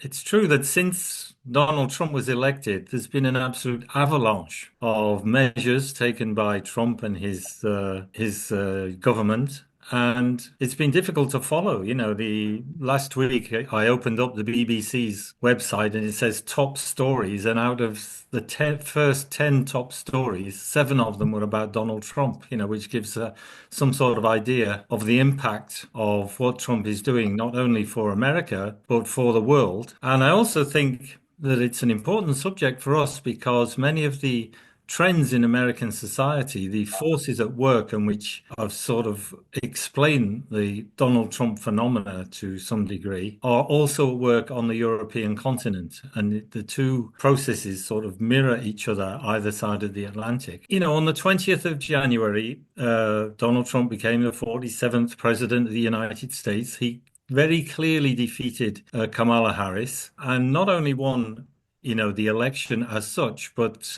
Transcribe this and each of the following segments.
It's true that since Donald Trump was elected, there's been an absolute avalanche of measures taken by Trump and his government, and it's been difficult to follow. The last week I opened up the BBC's website and it says top stories, and out of the first 10 top stories, seven of them were about Donald Trump, which gives some sort of idea of the impact of what Trump is doing, not only for America, but for the world. And I also think that it's an important subject for us because many of the trends in American society, the forces at work, and which I've sort of explained the Donald Trump phenomena to some degree, are also at work on the European continent. And the two processes sort of mirror each other either side of the Atlantic. On the 20th of January, Donald Trump became the 47th president of the United States. He very clearly defeated Kamala Harris and not only won the election as such, but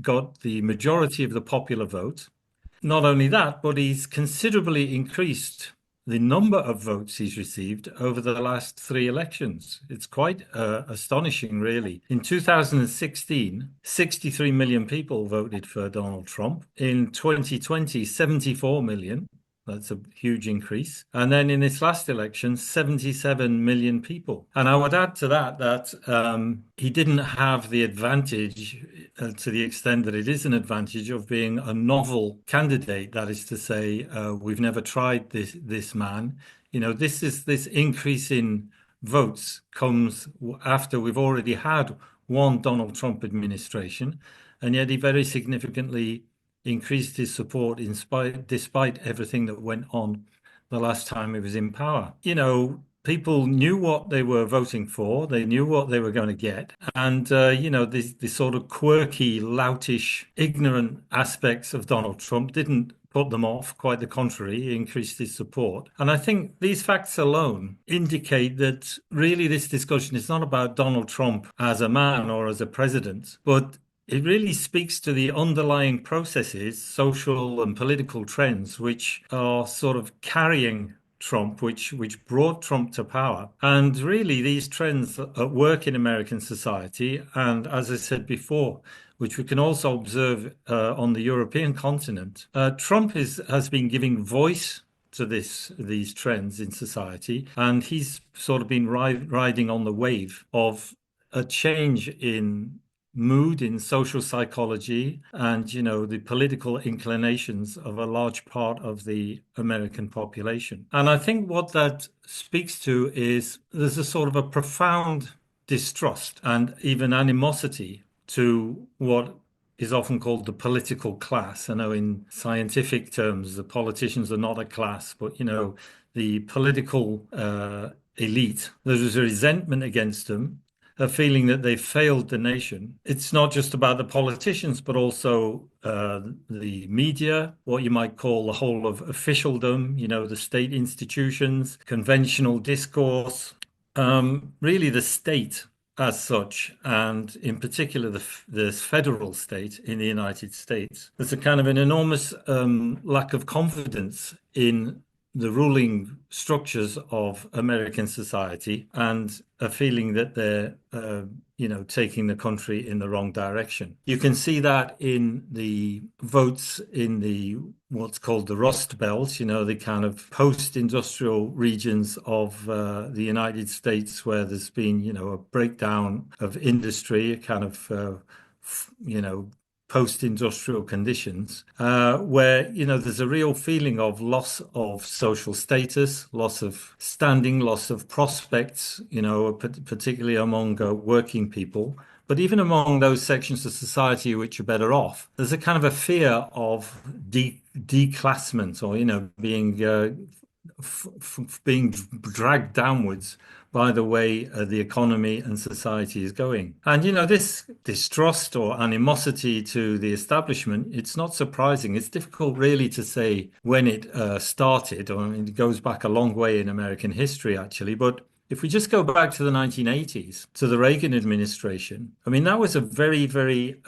got the majority of the popular vote. Not only that, but he's considerably increased the number of votes he's received over the last three elections. It's quite astonishing, really. In 2016, 63 million people voted for Donald Trump. In 2020, 74 million. That's a huge increase. And then in this last election, 77 million people. And I would add to that he didn't have the advantage, to the extent that it is an advantage, of being a novel candidate. That is to say, we've never tried this man. This increase in votes comes after we've already had one Donald Trump administration, and yet he very significantly increased his support despite everything that went on the last time he was in power. People knew what they were voting for. They knew what they were going to get. And, this sort of quirky, loutish, ignorant aspects of Donald Trump didn't put them off. Quite the contrary, he increased his support. And I think these facts alone indicate that really this discussion is not about Donald Trump as a man or as a president, but it really speaks to the underlying processes, social and political trends, which are sort of carrying Trump, which brought Trump to power. And really, these trends at work in American society, and as I said before, which we can also observe on the European continent, Trump has been giving voice to these trends in society, and he's sort of been riding on the wave of a change in mood, in social psychology, and the political inclinations of a large part of the American population. And I think what that speaks to is there's a sort of a profound distrust and even animosity to what is often called the political class. I know in scientific terms, the politicians are not a class, but the political elite. There's a resentment against them, a feeling that they've failed the nation. It's not just about the politicians, but also the media, what you might call the whole of officialdom, the state institutions, conventional discourse, really the state as such, and in particular the federal state in the United States. There's a kind of an enormous lack of confidence in the ruling structures of American society and a feeling that they're, taking the country in the wrong direction. You can see that in the votes in what's called the Rust Belt, the kind of post-industrial regions of the United States where there's been, a breakdown of industry, a kind of, post-industrial conditions, where, there's a real feeling of loss of social status, loss of standing, loss of prospects, particularly among working people. But even among those sections of society which are better off, there's a kind of a fear of declassment or, being dragged downwards by the way the economy and society is going. And, this distrust or animosity to the establishment, it's not surprising. It's difficult really to say when it started. I mean, it goes back a long way in American history, actually. But if we just go back to the 1980s, to the Reagan administration, I mean, that was a very, very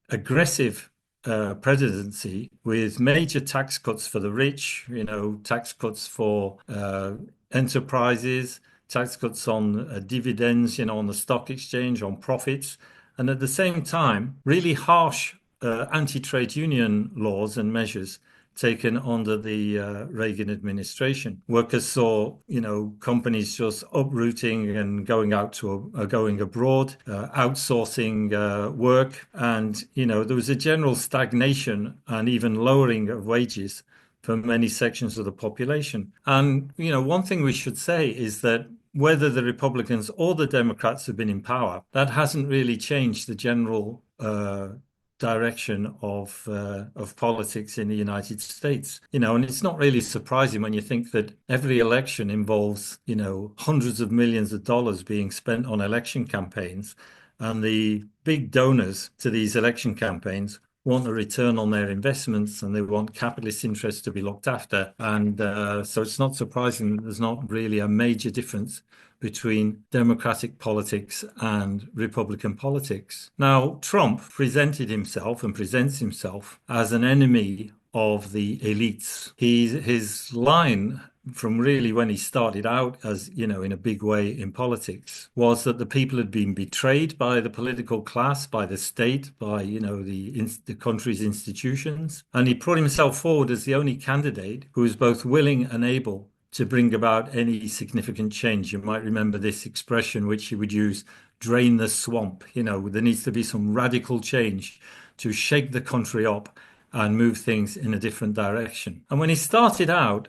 aggressive presidency with major tax cuts for the rich, tax cuts for enterprises, tax cuts on dividends, on the stock exchange, on profits, and at the same time, really harsh anti-trade union laws and measures taken under the Reagan administration. Workers saw, companies just uprooting and going abroad, outsourcing work, and there was a general stagnation and even lowering of wages for many sections of the population. And one thing we should say is that whether the Republicans or the Democrats have been in power, that hasn't really changed the general direction of politics in the United States. And it's not really surprising when you think that every election involves, hundreds of millions of dollars being spent on election campaigns, and the big donors to these election campaigns want a return on their investments, and they want capitalist interests to be looked after. And so it's not surprising that there's not really a major difference between Democratic politics and Republican politics. Now, Trump presented himself and presents himself as an enemy of the elites. His line from really when he started out as, in a big way in politics, was that the people had been betrayed by the political class, by the state, by, the country's institutions. And he put himself forward as the only candidate who was both willing and able to bring about any significant change. You might remember this expression, which he would use, drain the swamp. There needs to be some radical change to shake the country up and move things in a different direction. And when he started out,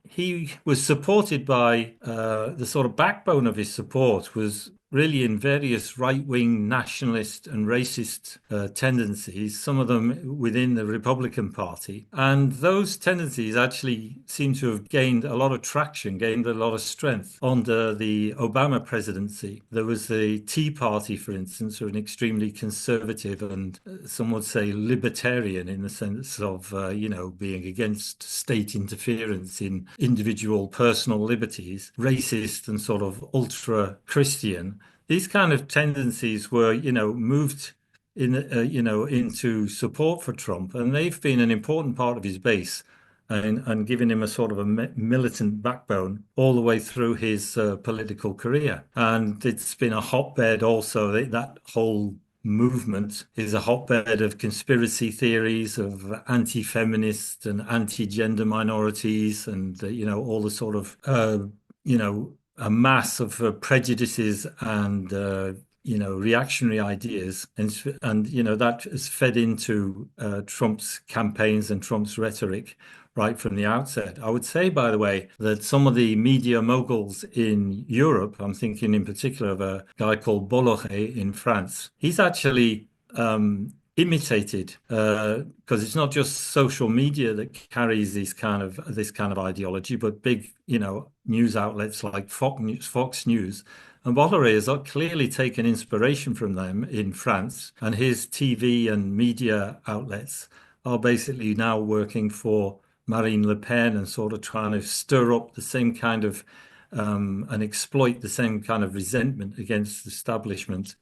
he was supported by the sort of backbone of his support was really in various right-wing nationalist and racist tendencies, some of them within the Republican Party. And those tendencies actually seem to have gained a lot of traction, gained a lot of strength under the Obama presidency. There was the Tea Party, for instance, who are an extremely conservative and some would say libertarian in the sense of, being against state interference in individual personal liberties, racist and sort of ultra-Christian. These kind of tendencies were, moved into support for Trump, and they've been an important part of his base and giving him a sort of a militant backbone all the way through his political career. And it's been a hotbed also. That whole movement is a hotbed of conspiracy theories, of anti-feminist and anti-gender minorities, and all the sort of a mass of prejudices and reactionary ideas, and that has fed into Trump's campaigns and Trump's rhetoric right from the outset. I would say, by the way, that some of the media moguls in Europe, I'm thinking in particular of a guy called Bolloré in France, he's actually imitated because it's not just social media that carries this kind of ideology, but big news outlets like Fox News. And Bolloré has clearly taken inspiration from them in France, and his TV and media outlets are basically now working for Marine Le Pen and sort of trying to stir up the same kind of and exploit the same kind of resentment against the establishment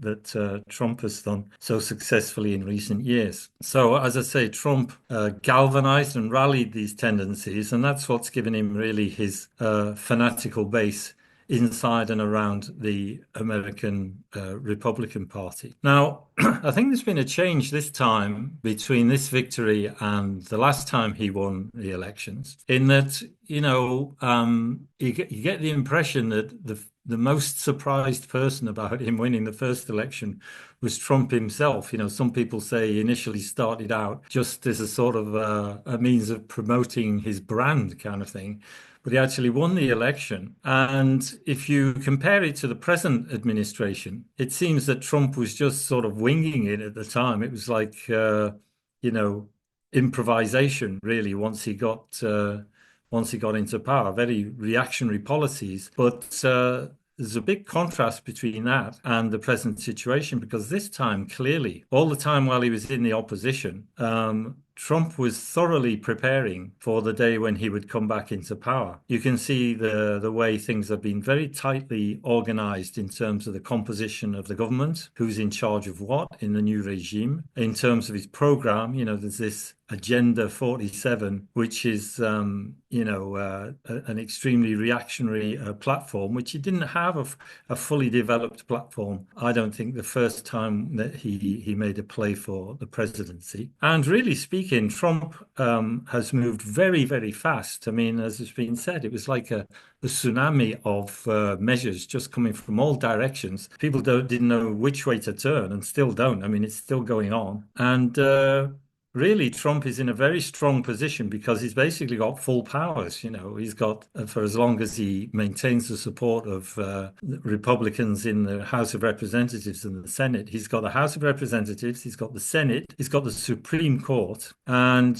that Trump has done so successfully in recent years. So, as I say, Trump galvanized and rallied these tendencies, and that's what's given him really his fanatical base inside and around the American Republican Party. Now, I think there's been a change this time between this victory and the last time he won the elections, in that, you get the impression that the most surprised person about him winning the first election was Trump himself. Some people say he initially started out just as a sort of a means of promoting his brand kind of thing. But he actually won the election. And if you compare it to the present administration, it seems that Trump was just sort of winging it at the time. It was like, improvisation, really, once he got into power, very reactionary policies. But there's a big contrast between that and the present situation, because this time, clearly, all the time while he was in the opposition, Trump was thoroughly preparing for the day when he would come back into power. You can see the way things have been very tightly organized in terms of the composition of the government, who's in charge of what in the new regime. In terms of his program, there's this Agenda 47, which is, an extremely reactionary platform, which he didn't have a fully developed platform. I don't think the first time that he made a play for the presidency. And really speaking, Trump has moved very, very fast. I mean, as has been said, it was like a tsunami of measures just coming from all directions. People didn't know which way to turn and still don't. I mean, it's still going on. And really, Trump is in a very strong position because he's basically got full powers. He's got, for as long as he maintains the support of Republicans in the House of Representatives and the Senate, he's got the House of Representatives, he's got the Senate, he's got the Supreme Court. And,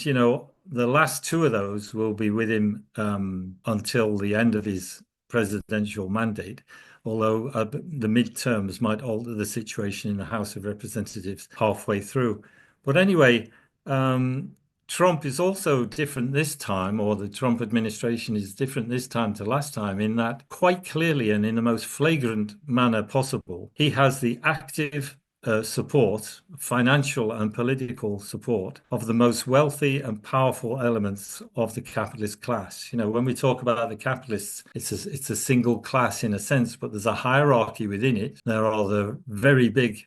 the last two of those will be with him until the end of his presidential mandate. Although the midterms might alter the situation in the House of Representatives halfway through. But anyway, Trump is also different this time, or the Trump administration is different this time to last time, in that quite clearly and in the most flagrant manner possible, he has the active support, financial and political support of the most wealthy and powerful elements of the capitalist class. When we talk about the capitalists, it's a single class in a sense, but there's a hierarchy within it. There are the very big,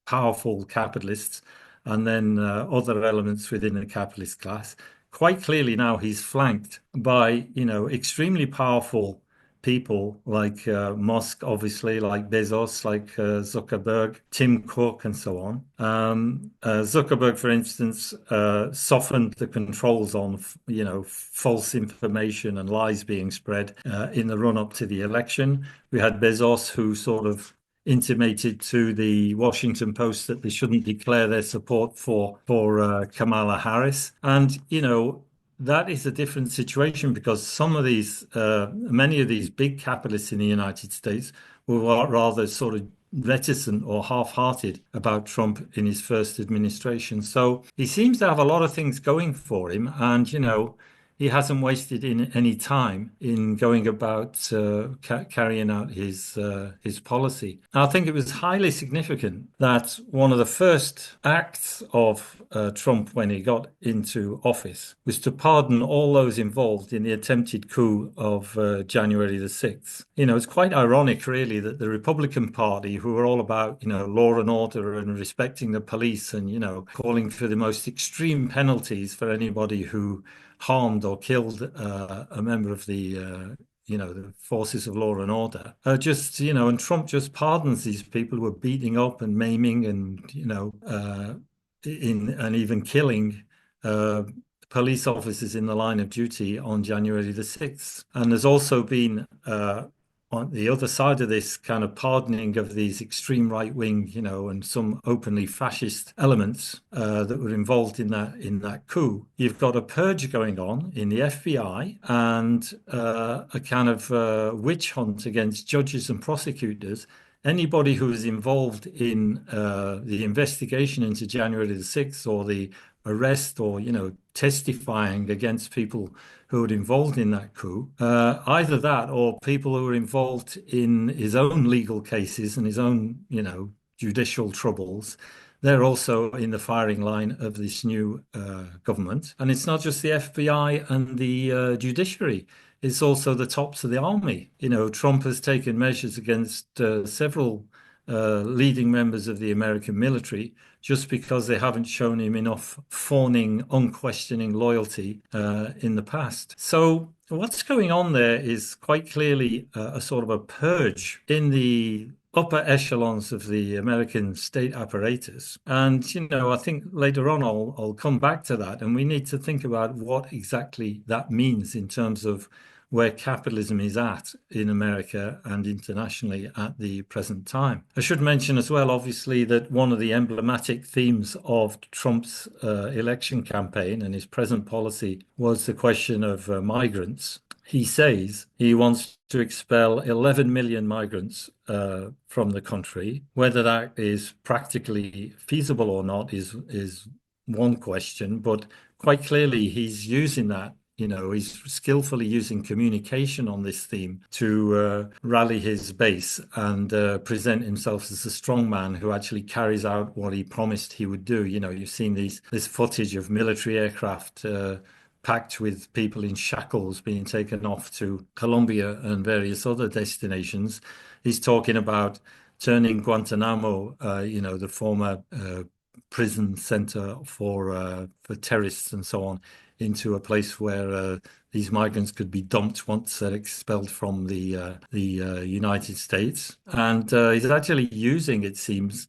powerful capitalists, and then other elements within the capitalist class. Quite clearly now he's flanked by, extremely powerful people like Musk, obviously, like Bezos, like Zuckerberg, Tim Cook, and so on. Zuckerberg, for instance, softened the controls on, false information and lies being spread in the run-up to the election. We had Bezos, who sort of intimated to the Washington Post that they shouldn't declare their support for Kamala Harris. And, that is a different situation because many of these big capitalists in the United States were rather sort of reticent or half-hearted about Trump in his first administration. So he seems to have a lot of things going for him. And, he hasn't wasted any time in going about carrying out his policy. I think it was highly significant that one of the first acts of Trump when he got into office was to pardon all those involved in the attempted coup of January the 6th. It's quite ironic, really, that the Republican Party, who are all about, law and order and respecting the police and, calling for the most extreme penalties for anybody who harmed or killed a member of the forces of law and order. And Trump just pardons these people who are beating up and maiming and, and even killing police officers in the line of duty on January the 6th. And there's also been on the other side of this kind of pardoning of these extreme right-wing, and some openly fascist elements that were involved in that coup. You've got a purge going on in the FBI and a kind of witch hunt against judges and prosecutors. Anybody who is involved in the investigation into January the 6th or the arrest or, testifying against people who were involved in that coup, either that or people who were involved in his own legal cases and his own, judicial troubles, they're also in the firing line of this new government. And it's not just the FBI and the judiciary. It's also the tops of the army. Trump has taken measures against several leading members of the American military just because they haven't shown him enough fawning, unquestioning loyalty in the past. So what's going on there is quite clearly a sort of a purge in the upper echelons of the American state apparatus. And, I think later on I'll come back to that. And we need to think about what exactly that means in terms of where capitalism is at in America and internationally at the present time. I should mention as well, obviously, that one of the emblematic themes of Trump's election campaign and his present policy was the question of migrants. He says he wants to expel 11 million migrants from the country. Whether that is practically feasible or not is one question, but quite clearly he's using that he's skillfully using communication on this theme to rally his base and present himself as a strong man who actually carries out what he promised he would do. You've seen this footage of military aircraft packed with people in shackles being taken off to Colombia and various other destinations. He's talking about turning Guantanamo, the former prison center for terrorists and so on, into a place where these migrants could be dumped once they're expelled from the United States. And he's actually using, it seems,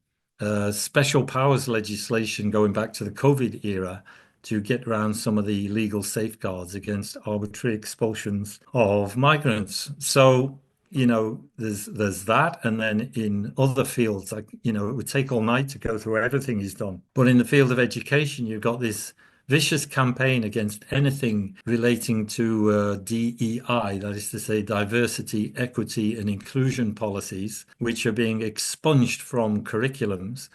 special powers legislation going back to the COVID era to get around some of the legal safeguards against arbitrary expulsions of migrants. So, there's that, and then in other fields, like, it would take all night to go through everything he's done. But in the field of education, you've got this vicious campaign against anything relating to DEI, that is to say, diversity, equity, and inclusion policies, which are being expunged from curriculums.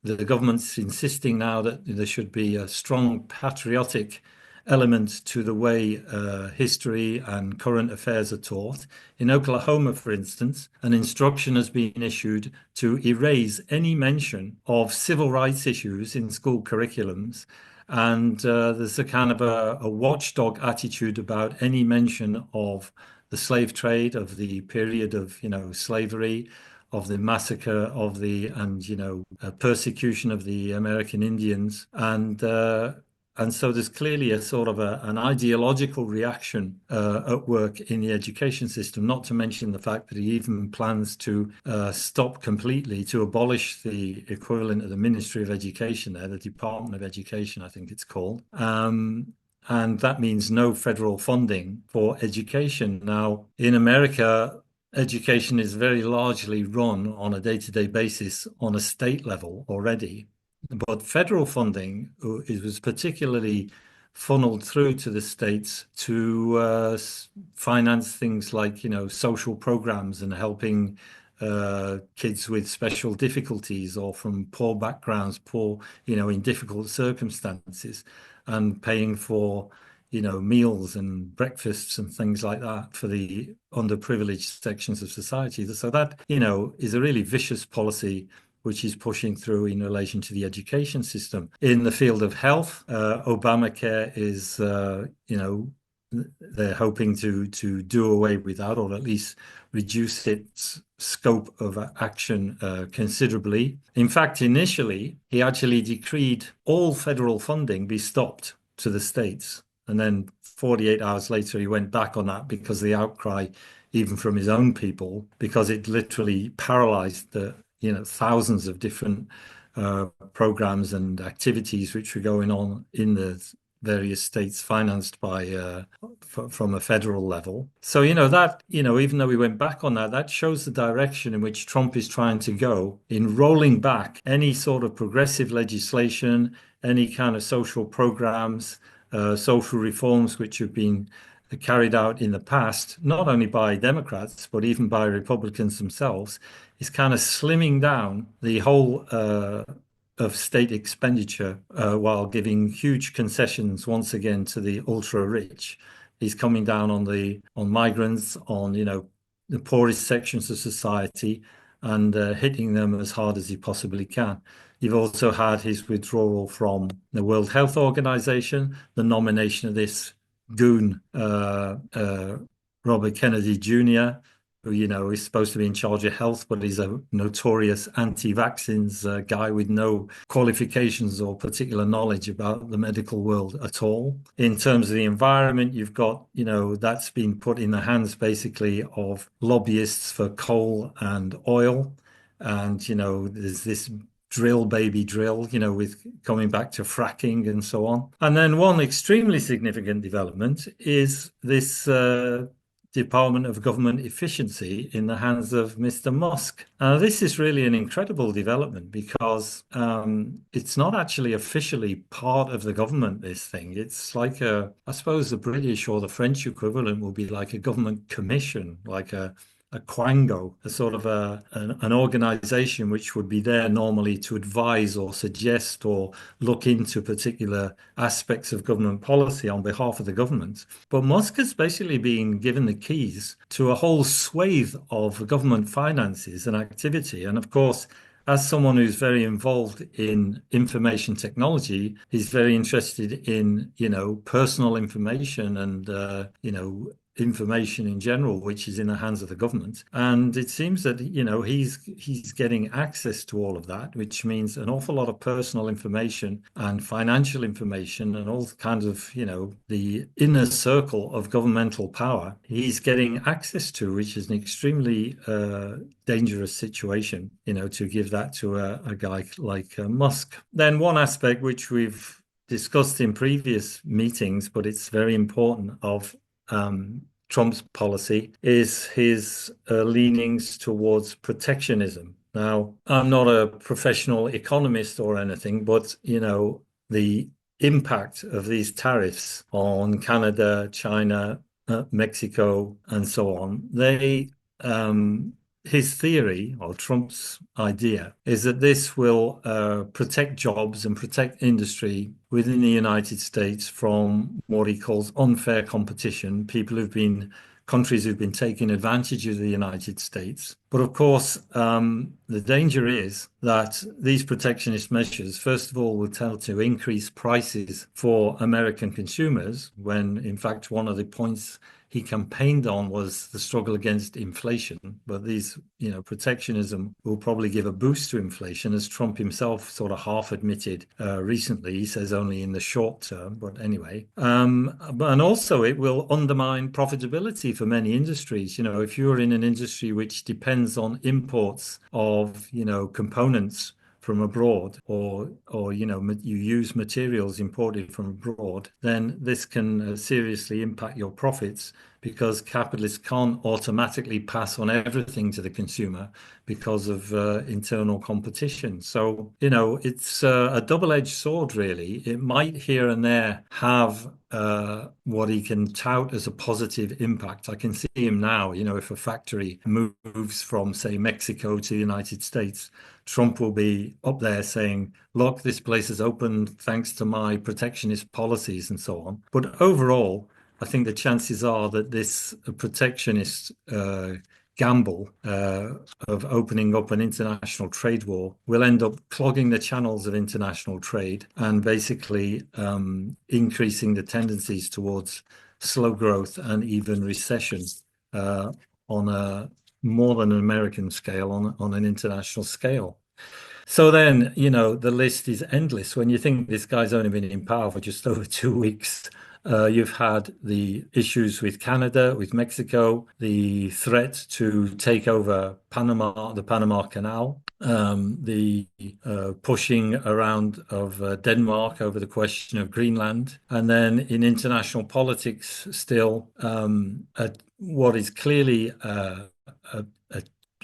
The government's insisting now that there should be a strong patriotic element to the way history and current affairs are taught. In Oklahoma, for instance, an instruction has been issued to erase any mention of civil rights issues in school curriculums. And there's a kind of a watchdog attitude about any mention of the slave trade, of the period of, slavery, of the massacre and persecution of the American Indians. And so there's clearly a sort of an ideological reaction at work in the education system, not to mention the fact that he even plans to stop completely, to abolish the equivalent of the Ministry of Education there, the Department of Education, I think it's called. And that means no federal funding for education. Now, in America, education is very largely run on a day-to-day basis on a state level already. But federal funding it was particularly funneled through to the states to finance things like, social programs and helping kids with special difficulties or from poor backgrounds, in difficult circumstances, and paying for, meals and breakfasts and things like that for the underprivileged sections of society. So that, is a really vicious policy which is pushing through in relation to the education system. In the field of health, Obamacare is, they're hoping to do away with that, or at least reduce its scope of action considerably. In fact, initially, he actually decreed all federal funding be stopped to the states. And then 48 hours later, he went back on that because of the outcry, even from his own people, because it literally paralyzed the thousands of different programs and activities which were going on in the various states financed by from a federal level. So, that, even though we went back on that, that shows the direction in which Trump is trying to go in rolling back any sort of progressive legislation, any kind of social programs, social reforms which have been carried out in the past, not only by Democrats, but even by Republicans themselves, is kind of slimming down the whole of state expenditure while giving huge concessions once again to the ultra rich. He's coming down on migrants, on the poorest sections of society, and hitting them as hard as he possibly can. You've also had his withdrawal from the World Health Organization, the nomination of this goon, Robert Kennedy Jr., who, is supposed to be in charge of health, but he's a notorious anti-vaccines guy with no qualifications or particular knowledge about the medical world at all. In terms of the environment, you've got, that's been put in the hands basically of lobbyists for coal and oil. And, there's this drill, baby drill, with coming back to fracking and so on. And then one extremely significant development is this Department of Government Efficiency in the hands of Mr. Musk. This is really an incredible development because it's not actually officially part of the government, this thing. It's like I suppose the British or the French equivalent will be like a government commission, like a a quango, a sort of an organization which would be there normally to advise or suggest or look into particular aspects of government policy on behalf of the government. But Musk has basically been given the keys to a whole swathe of government finances and activity. And of course, as someone who's very involved in information technology, he's very interested in, personal information and, information in general, which is in the hands of the government. And it seems that, he's getting access to all of that, which means an awful lot of personal information and financial information and all kinds of, the inner circle of governmental power he's getting access to, which is an extremely dangerous situation, to give that to a guy like Musk. Then one aspect which we've discussed in previous meetings, but it's very important of Trump's policy is his leanings towards protectionism. Now, I'm not a professional economist or anything, but the impact of these tariffs on Canada, China, Mexico, and so on, his theory or Trump's idea is that this will protect jobs and protect industry within the United States from what he calls unfair competition, countries who've been taking advantage of the United States. But of course, the danger is that these protectionist measures, first of all, will tend to increase prices for American consumers, when in fact one of the points he campaigned on was the struggle against inflation. But these, protectionism will probably give a boost to inflation, as Trump himself sort of half admitted recently. He says only in the short term, but anyway. And also it will undermine profitability for many industries. If you're in an industry which depends on imports of, components from abroad, or you use materials imported from abroad, then this can seriously impact your profits, because capitalists can't automatically pass on everything to the consumer because of internal competition. So, it's a double-edged sword, really. It might here and there have what he can tout as a positive impact. I can see him now, if a factory moves from, say, Mexico to the United States, Trump will be up there saying, look, this place is open thanks to my protectionist policies and so on. But overall, I think the chances are that this protectionist gamble of opening up an international trade war will end up clogging the channels of international trade and basically increasing the tendencies towards slow growth and even recession on a more than an American scale, on an international scale. So then, the list is endless. When you think this guy's only been in power for just over 2 weeks, you've had the issues with Canada, with Mexico, the threat to take over Panama, the Panama Canal, the pushing around of Denmark over the question of Greenland, and then in international politics still, what is clearly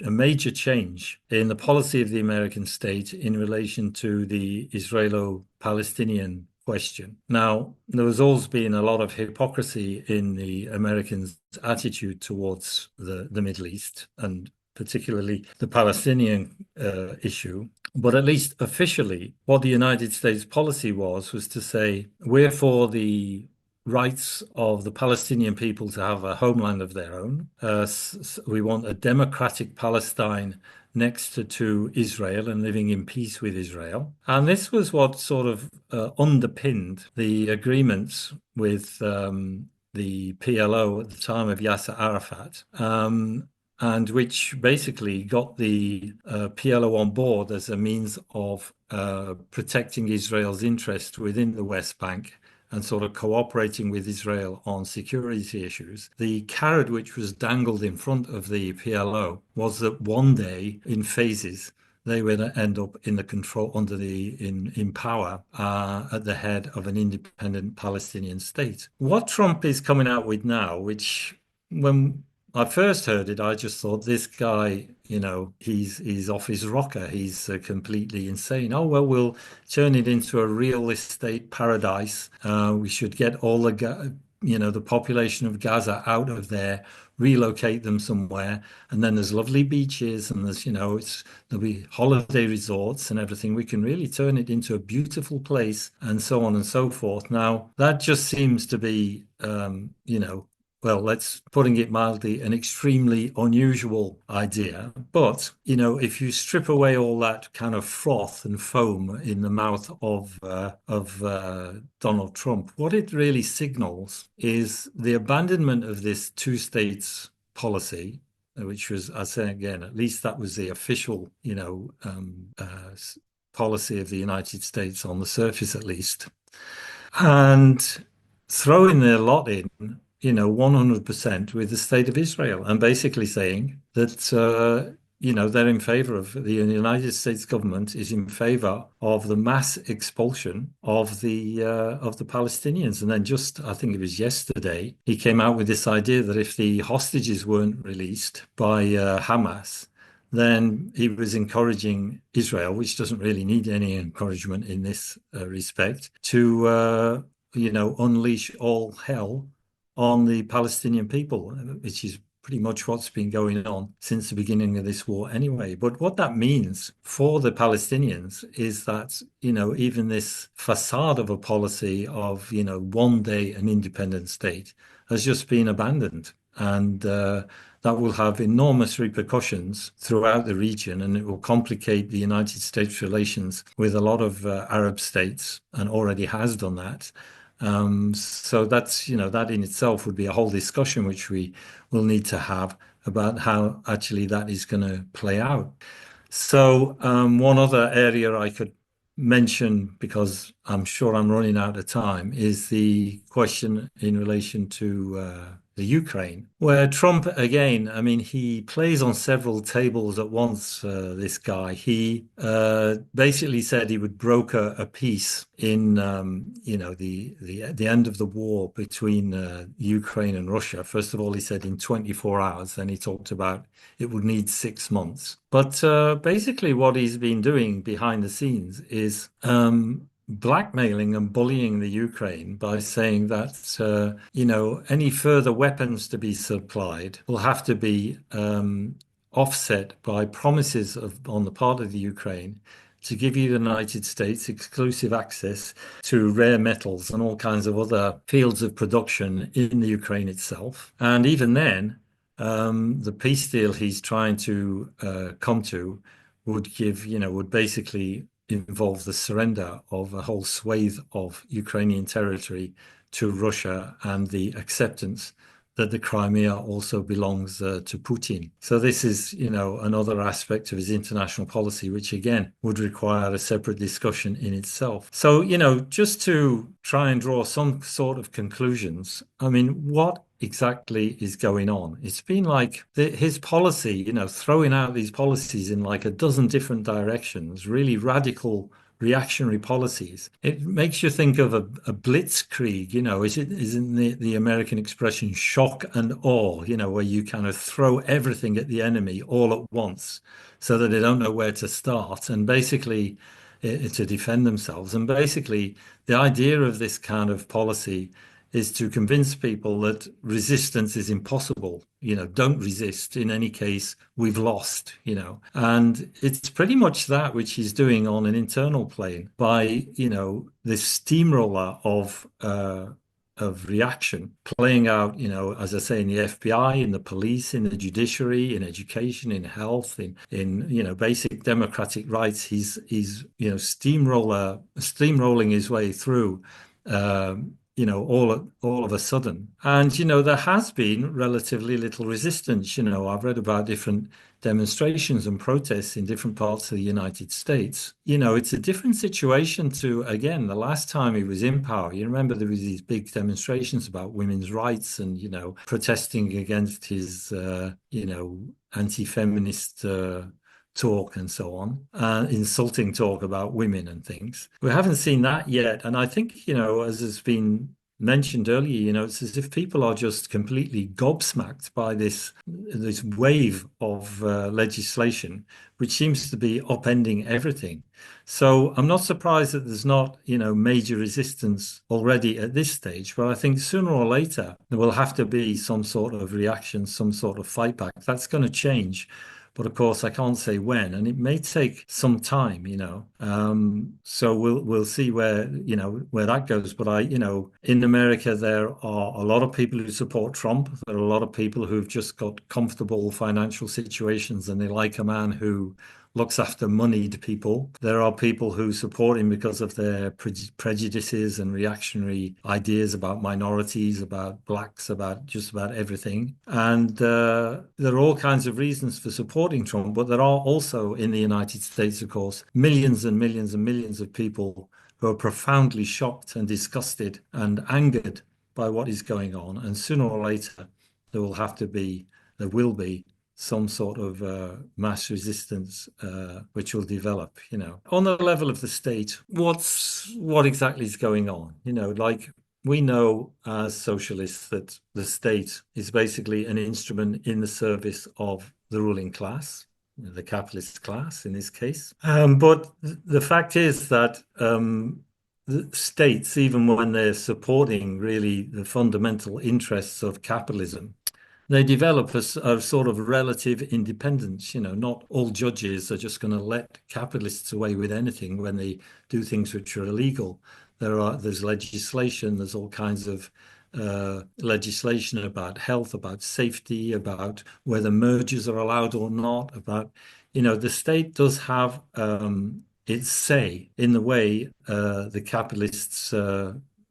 a major change in the policy of the American state in relation to the Israelo-Palestinian question. Now, there has always been a lot of hypocrisy in the Americans' attitude towards the Middle East, and particularly the Palestinian issue. But at least officially, what the United States policy was to say, we're for the rights of the Palestinian people to have a homeland of their own. We want a democratic Palestine next to Israel and living in peace with Israel. And this was what sort of underpinned the agreements with the PLO at the time of Yasser Arafat, and which basically got the PLO on board as a means of protecting Israel's interest within the West Bank and sort of cooperating with Israel on security issues. The carrot which was dangled in front of the PLO was that one day, in phases, they would end up in power at the head of an independent Palestinian state. What Trump is coming out with now, which when I first heard it, I just thought, this guy, he's off his rocker. He's completely insane. Oh, well, we'll turn it into a real estate paradise. We should get all the the population of Gaza out of there, relocate them somewhere, and then there's lovely beaches and there'll be holiday resorts and everything. We can really turn it into a beautiful place and so on and so forth. Now, that just seems to be, well, let's putting it mildly, an extremely unusual idea. But, if you strip away all that kind of froth and foam in the mouth of Donald Trump, what it really signals is the abandonment of this two states policy, which was, I say again, at least that was the official, policy of the United States on the surface, at least. And throwing their lot in, 100% with the state of Israel and basically saying that, they're in favor of the United States government is in favor of the mass expulsion of the Palestinians. And then just, I think it was yesterday, he came out with this idea that if the hostages weren't released by Hamas, then he was encouraging Israel, which doesn't really need any encouragement in this respect, to unleash all hell on the Palestinian people, which is pretty much what's been going on since the beginning of this war anyway. But what that means for the Palestinians is that, even this facade of a policy of, one day an independent state has just been abandoned. And that will have enormous repercussions throughout the region, and it will complicate the United States relations with a lot of Arab states, and already has done that. So that's, that in itself would be a whole discussion which we will need to have about how actually that is going to play out. So one other area I could mention, because I'm sure I'm running out of time, is the question in relation to the Ukraine, where Trump, again, I mean, he plays on several tables at once, this guy. He basically said he would broker a peace in, the end of the war between Ukraine and Russia. First of all, he said in 24 hours. Then he talked about it would need 6 months. But basically what he's been doing behind the scenes is blackmailing and bullying the Ukraine by saying that, any further weapons to be supplied will have to be offset by promises on the part of the Ukraine to give the United States exclusive access to rare metals and all kinds of other fields of production in the Ukraine itself. And even then, the peace deal he's trying to come to would basically involve the surrender of a whole swathe of Ukrainian territory to Russia and the acceptance that the Crimea also belongs to Putin. So this is, another aspect of his international policy, which again would require a separate discussion in itself. So, just to try and draw some sort of conclusions, I mean, what exactly is going on? It's been like his policy, throwing out these policies in like a dozen different directions, really radical reactionary policies. It makes you think of a blitzkrieg, isn't the American expression shock and awe, where you kind of throw everything at the enemy all at once so that they don't know where to start and basically to defend themselves. And basically the idea of this kind of policy is to convince people that resistance is impossible. Don't resist. In any case, we've lost, And it's pretty much that which he's doing on an internal plane by, this steamroller of reaction playing out, as I say, in the FBI, in the police, in the judiciary, in education, in health, in basic democratic rights. He's steamrolling his way through all of a sudden. And, there has been relatively little resistance. I've read about different demonstrations and protests in different parts of the United States. It's a different situation to, again, the last time he was in power. You remember there was these big demonstrations about women's rights and, protesting against his, anti-feminist talk and so on, insulting talk about women and things. We haven't seen that yet. And I think, as has been mentioned earlier, it's as if people are just completely gobsmacked by this wave of legislation, which seems to be upending everything. So I'm not surprised that there's not, major resistance already at this stage. But I think sooner or later there will have to be some sort of reaction, some sort of fight back. That's going to change. But of course, I can't say when, and it may take some time, So we'll see where that goes. But in America, there are a lot of people who support Trump. There are a lot of people who've just got comfortable financial situations, and they like a man who looks after moneyed people. There are people who support him because of their prejudices and reactionary ideas about minorities, about blacks, about just about everything. And there are all kinds of reasons for supporting Trump, but there are also in the United States, of course, millions and millions and millions of people who are profoundly shocked and disgusted and angered by what is going on. And sooner or later, there will be some sort of mass resistance which will develop, On the level of the state, what exactly is going on? Like we know as socialists that the state is basically an instrument in the service of the ruling class, the capitalist class in this case. But the fact is that the states, even when they're supporting really the fundamental interests of capitalism, they develop a sort of relative independence. Not all judges are just going to let capitalists away with anything when they do things which are illegal. There's legislation, there's all kinds of legislation about health, about safety, about whether mergers are allowed or not, the state does have its say in the way the capitalists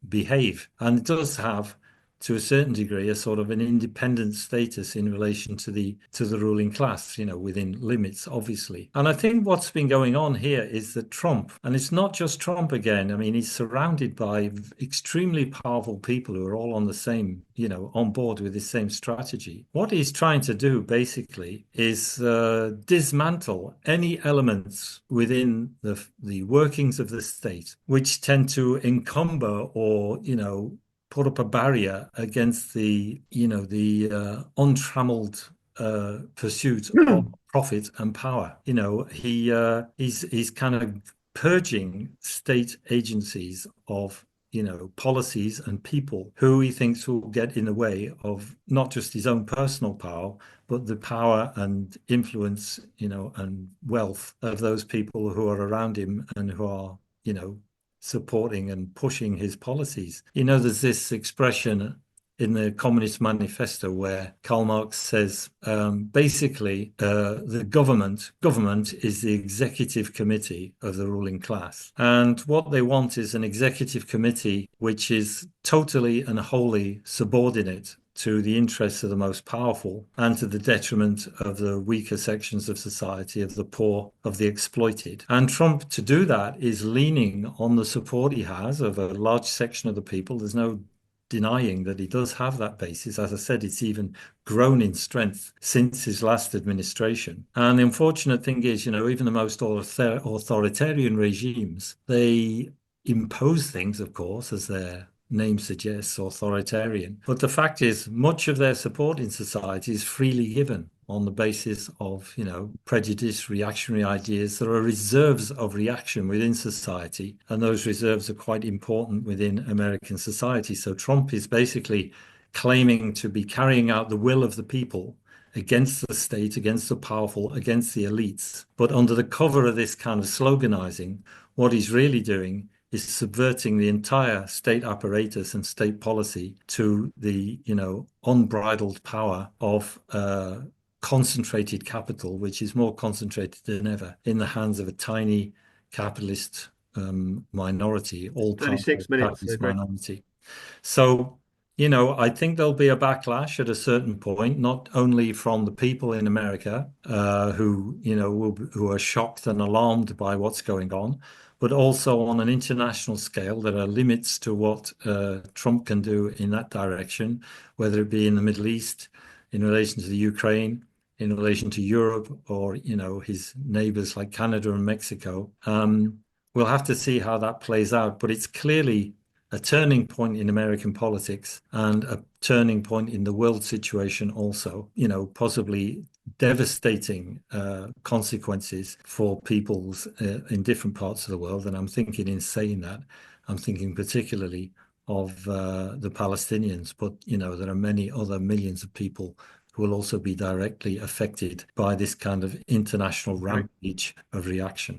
behave. And it does have, to a certain degree, a sort of an independent status in relation to the ruling class, within limits, obviously. And I think what's been going on here is that Trump, and it's not just Trump again, I mean, he's surrounded by extremely powerful people who are all on the same, on board with the same strategy. What he's trying to do, basically, is dismantle any elements within the workings of the state, which tend to encumber or, put up a barrier against the untrammeled pursuit of profit and power. He's kind of purging state agencies of policies and people who he thinks will get in the way of not just his own personal power, but the power and influence, and wealth of those people who are around him and who are, supporting and pushing his policies. There's this expression in the Communist Manifesto where Karl Marx says, basically, the government is the executive committee of the ruling class. And what they want is an executive committee which is totally and wholly subordinate to the interests of the most powerful and to the detriment of the weaker sections of society, of the poor, of the exploited. And Trump, to do that, is leaning on the support he has of a large section of the people. There's no denying that he does have that basis. As I said, it's even grown in strength since his last administration. And the unfortunate thing is, even the most authoritarian regimes, they impose things, of course, as their name suggests, authoritarian. But the fact is, much of their support in society is freely given on the basis of, prejudice, reactionary ideas. There are reserves of reaction within society, and those reserves are quite important within American society. So Trump is basically claiming to be carrying out the will of the people against the state, against the powerful, against the elites. But under the cover of this kind of sloganizing, what he's really doing is subverting the entire state apparatus and state policy to the, unbridled power of concentrated capital, which is more concentrated than ever in the hands of a tiny capitalist minority, all 36 minutes, capitalist Greg. minority. So, I think there'll be a backlash at a certain point, not only from the people in America who, who are shocked and alarmed by what's going on, but also on an international scale. There are limits to what Trump can do in that direction, whether it be in the Middle East, in relation to the Ukraine, in relation to Europe, or, his neighbors like Canada and Mexico. We'll have to see how that plays out, but it's clearly a turning point in American politics and a turning point in the world situation also, possibly devastating consequences for peoples in different parts of the world. And I'm thinking in saying that, I'm thinking particularly of the Palestinians, but there are many other millions of people who will also be directly affected by this kind of international Right. rampage of reaction.